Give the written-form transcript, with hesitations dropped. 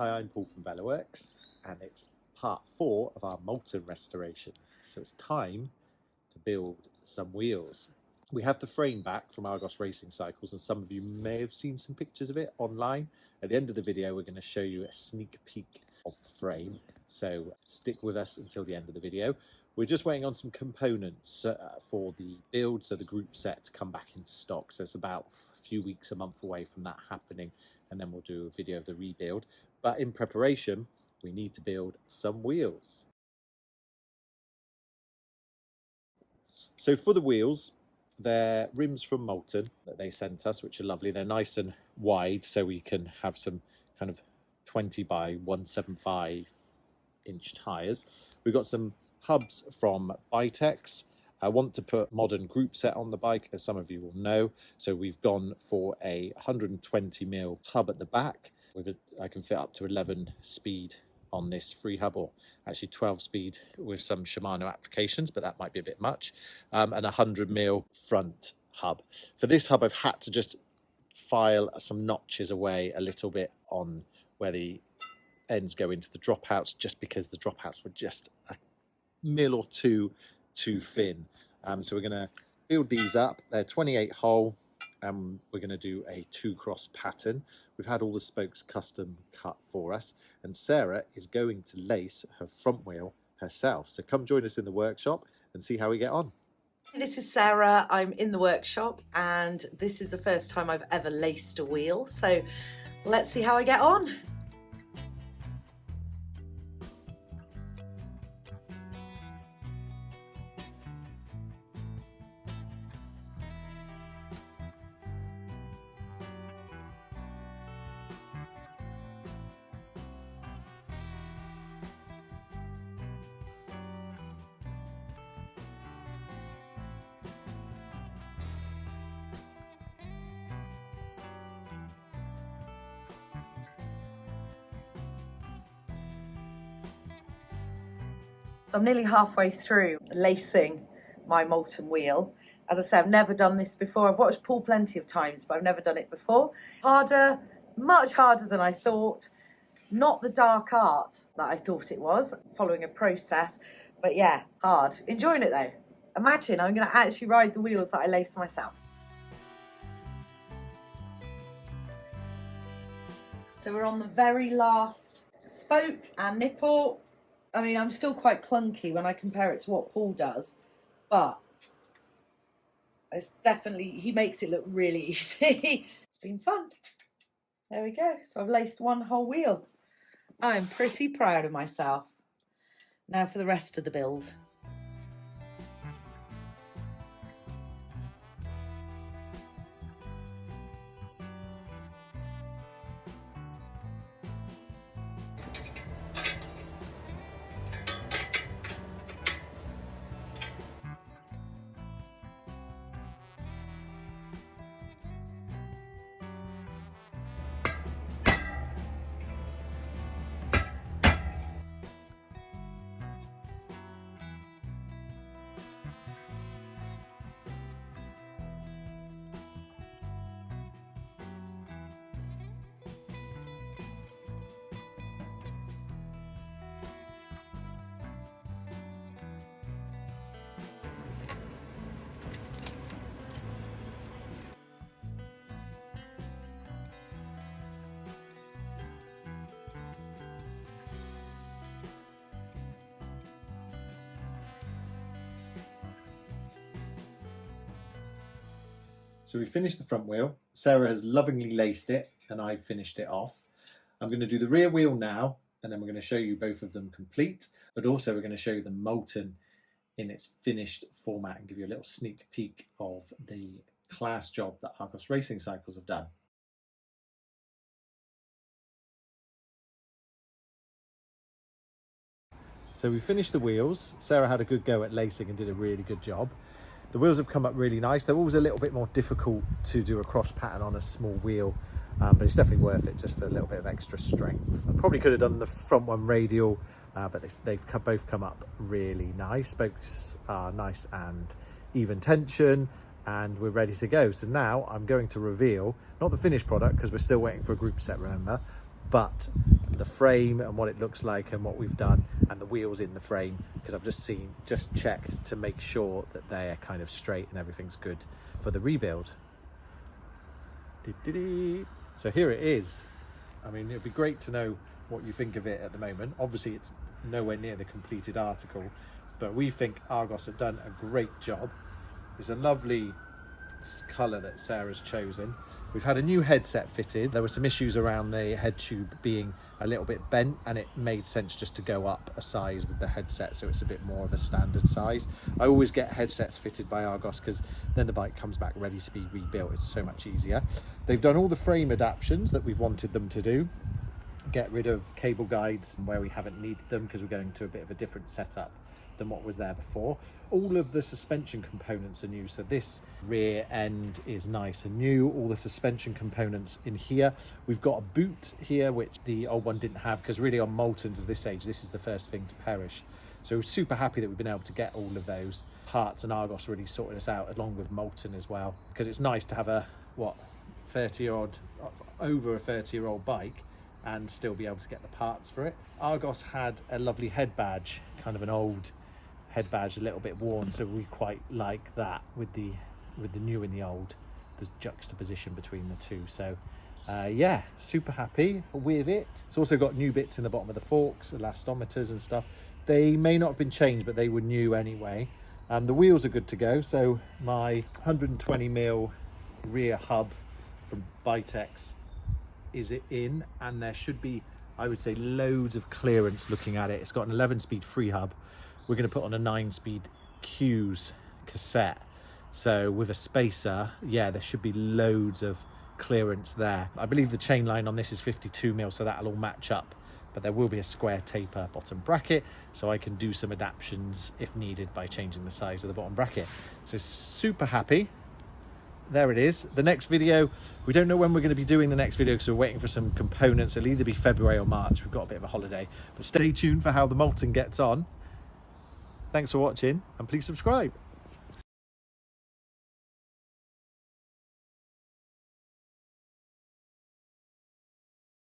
Hi, I'm Paul from Veloworks, and it's part 4 of our Moulton restoration. So it's time to build some wheels. We have the frame back from Argos Racing Cycles, and some of you may have seen some pictures of it online. At the end of the video, we're going to show you a sneak peek of the frame. So stick with us until the end of the video. We're just waiting on some components for the build, so the group set to come back into stock. So it's about a few weeks, a month away from that happening, and then we'll do a video of the rebuild. But in preparation, we need to build some wheels. So for the wheels, they're rims from Moulton that they sent us, which are lovely. They're nice and wide, so we can have some kind of 20 by 175 inch tyres. We've got some hubs from Bitex. I want to put modern group set on the bike, as some of you will know. So we've gone for a 120mm hub at the back. I can fit up to 11 speed on this free hub, or actually 12 speed with some Shimano applications, but that might be a bit much, and a 100mm front hub. For this hub, I've had to just file some notches away a little bit on where the ends go into the dropouts, just because the dropouts were just a mil or two too thin. So we're going to build these up. They're 28 hole, and we're going to do a 2-cross pattern. We've had all the spokes custom cut for us, and Sarah is going to lace her front wheel herself. So come join us in the workshop and see how we get on. This is Sarah. I'm in the workshop, and this is the first time I've ever laced a wheel. So let's see how I get on. I'm nearly halfway through lacing my Moulton wheel. As I said, I've never done this before. I've watched Paul plenty of times, but I've never done it before. Harder, much harder than I thought. Not the dark art that I thought it was, following a process. But yeah, hard. Enjoying it though. Imagine I'm going to actually ride the wheels that I laced myself. So we're on the very last spoke and nipple. I mean, I'm still quite clunky when I compare it to what Paul does, but it's definitely, he makes it look really easy. It's been fun. There we go. So I've laced one whole wheel. I'm pretty proud of myself. Now for the rest of the build. So we finished the front wheel. Sarah has lovingly laced it, and I finished it off. I'm going to do the rear wheel now, and then we're going to show you both of them complete, but also we're going to show you the Moulton in its finished format and give you a little sneak peek of the class job that Argos Racing Cycles have done. So we finished the wheels. Sarah had a good go at lacing and did a really good job. The wheels have come up really nice. They're always a little bit more difficult to do a cross pattern on a small wheel, but it's definitely worth it just for a little bit of extra strength. I probably could have done the front one radial, but they've both come up really nice. Spokes are nice and even tension, and we're ready to go. So now I'm going to reveal, not the finished product because we're still waiting for a group set, remember, but the frame and what it looks like and what we've done, and the wheels in the frame, because I've just checked to make sure that they're kind of straight and everything's good for the rebuild. So here it is. I mean, it'd be great to know what you think of it at the moment. Obviously it's nowhere near the completed article, but we think Argos have done a great job. It's a lovely colour that Sarah's chosen. We've had a new headset fitted. There were some issues around the head tube being a little bit bent, and it made sense just to go up a size with the headset, so it's a bit more of a standard size. I always get headsets fitted by Argos because then the bike comes back ready to be rebuilt. It's so much easier. They've done all the frame adaptations that we've wanted them to do. Get rid of cable guides where we haven't needed them because we're going to a bit of a different setup than what was there before. All of the suspension components are new, so this rear end is nice and new. All the suspension components in here. We've got a boot here which the old one didn't have, because really on Moultons of this age this is the first thing to perish. So we're super happy that we've been able to get all of those parts, and Argos really sorted us out along with Moulton as well, because it's nice to have a over a 30-year-old bike and still be able to get the parts for it. Argos had a lovely head badge, kind of an old head badge, a little bit worn, so we quite like that with the new and the old, the juxtaposition between the two. So yeah, super happy with it. It's also got new bits in the bottom of the forks, elastometers and stuff. They may not have been changed, but they were new anyway. The wheels are good to go. So my 120mm rear hub from Bitex is it in, and there should be, I would say, loads of clearance looking at it. It's got an 11-speed free hub. We're going to put on a 9-speed Q's cassette, so with a spacer, yeah, there should be loads of clearance there. I believe the chain line on this is 52mm, so that'll all match up, but there will be a square taper bottom bracket, so I can do some adaptations if needed by changing the size of the bottom bracket. So super happy. There it is. The next video, we don't know when we're going to be doing the next video because we're waiting for some components. It'll either be February or March. We've got a bit of a holiday, but stay tuned for how the Moulton gets on. Thanks for watching, and please subscribe.